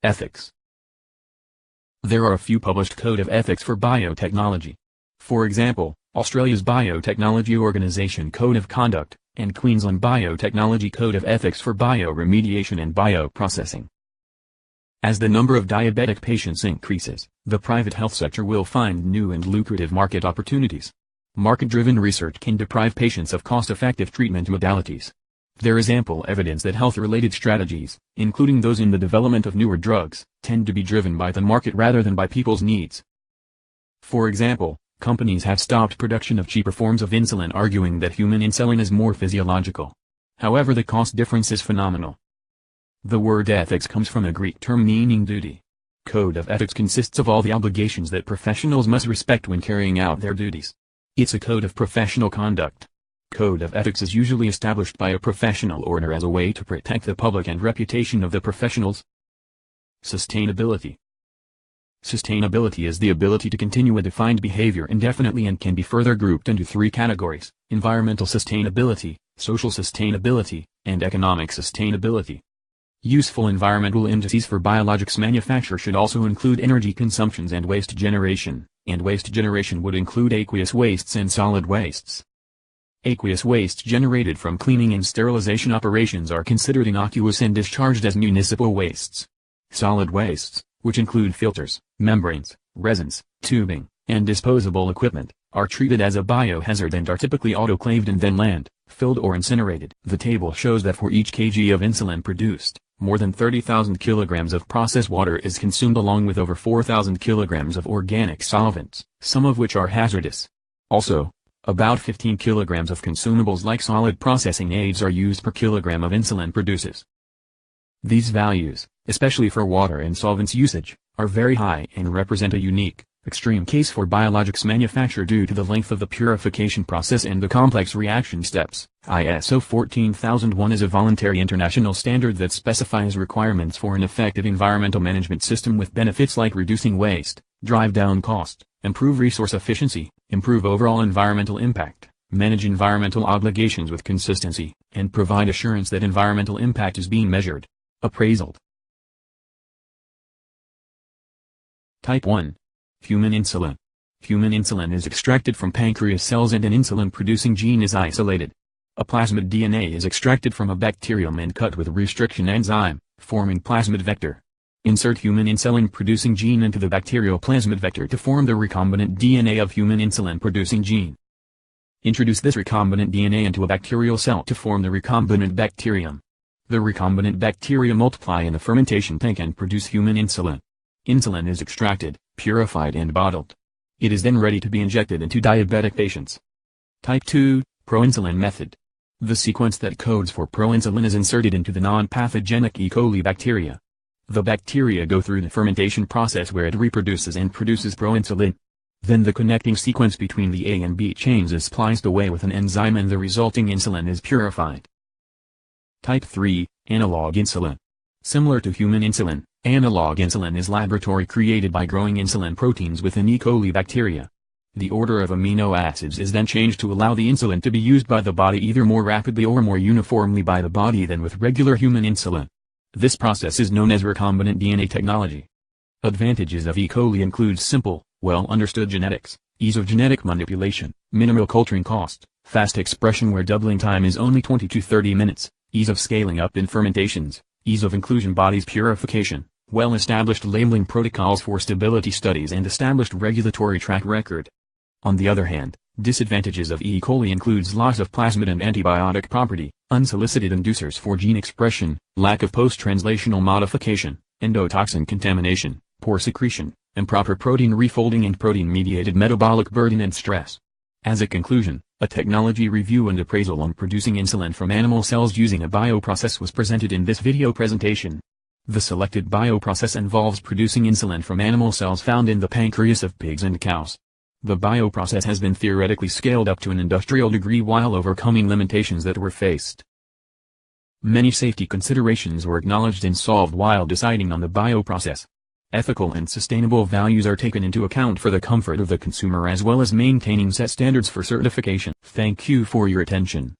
Ethics. There are a few published code of ethics for biotechnology. For example, Australia's Biotechnology Organisation Code of Conduct, and Queensland Biotechnology Code of Ethics for Bioremediation and Bioprocessing. As the number of diabetic patients increases, the private health sector will find new and lucrative market opportunities. Market-driven research can deprive patients of cost-effective treatment modalities. There is ample evidence that health-related strategies, including those in the development of newer drugs, tend to be driven by the market rather than by people's needs. For example, companies have stopped production of cheaper forms of insulin, arguing that human insulin is more physiological. However, the cost difference is phenomenal. The word ethics comes from a Greek term meaning duty. Code of ethics consists of all the obligations that professionals must respect when carrying out their duties. It's a code of professional conduct. Code of ethics is usually established by a professional order as a way to protect the public and reputation of the professionals. Sustainability. Sustainability is the ability to continue a defined behavior indefinitely and can be further grouped into three categories: environmental sustainability, social sustainability, and economic sustainability. Useful environmental indices for biologics manufacture should also include energy consumptions and waste generation, and waste generation would include aqueous wastes and solid wastes. Aqueous waste generated from cleaning and sterilization operations are considered innocuous and discharged as municipal wastes. Solid wastes, which include filters, membranes, resins, tubing, and disposable equipment, are treated as a biohazard and are typically autoclaved and then landfilled or incinerated. The table shows that for each kg of insulin produced, more than 30,000 kilograms of processed water is consumed along with over 4,000 kilograms of organic solvents, some of which are hazardous. Also, about 15 kilograms of consumables like solid processing aids are used per kilogram of insulin produces. These values, especially for water and solvents usage, are very high and represent a unique, extreme case for biologics manufacture due to the length of the purification process and the complex reaction steps. ISO 14001 is a voluntary international standard that specifies requirements for an effective environmental management system with benefits like reducing waste, drive down cost, improve resource efficiency, improve overall environmental impact, manage environmental obligations with consistency, and provide assurance that environmental impact is being measured. Appraisal. Type 1. Human insulin. Human insulin is extracted from pancreas cells and an insulin-producing gene is isolated. A plasmid DNA is extracted from a bacterium and cut with restriction enzyme, forming plasmid vector. Insert human insulin-producing gene into the bacterial plasmid vector to form the recombinant DNA of human insulin-producing gene. Introduce this recombinant DNA into a bacterial cell to form the recombinant bacterium. The recombinant bacteria multiply in the fermentation tank and produce human insulin. Insulin is extracted, purified and bottled. It is then ready to be injected into diabetic patients. Type 2, proinsulin method. The sequence that codes for proinsulin is inserted into the non-pathogenic E. coli bacteria. The bacteria go through the fermentation process where it reproduces and produces proinsulin. Then the connecting sequence between the A and B chains is spliced away with an enzyme and the resulting insulin is purified. Type 3, analog insulin. Similar to human insulin, analog insulin is laboratory created by growing insulin proteins within E. coli bacteria. The order of amino acids is then changed to allow the insulin to be used by the body either more rapidly or more uniformly by the body than with regular human insulin. This process is known as recombinant DNA technology. Advantages of E. coli include simple, well-understood genetics, ease of genetic manipulation, minimal culturing cost, fast expression where doubling time is only 20 to 30 minutes, ease of scaling up in fermentations, ease of inclusion bodies purification, well-established labeling protocols for stability studies and established regulatory track record. On the other hand, disadvantages of E. coli includes loss of plasmid and antibiotic property, unsolicited inducers for gene expression, lack of post-translational modification, endotoxin contamination, poor secretion, improper protein refolding and protein-mediated metabolic burden and stress. As a conclusion, a technology review and appraisal on producing insulin from animal cells using a bioprocess was presented in this video presentation. The selected bioprocess involves producing insulin from animal cells found in the pancreas of pigs and cows. The bioprocess has been theoretically scaled up to an industrial degree while overcoming limitations that were faced. Many safety considerations were acknowledged and solved while deciding on the bioprocess. Ethical and sustainable values are taken into account for the comfort of the consumer as well as maintaining set standards for certification. Thank you for your attention.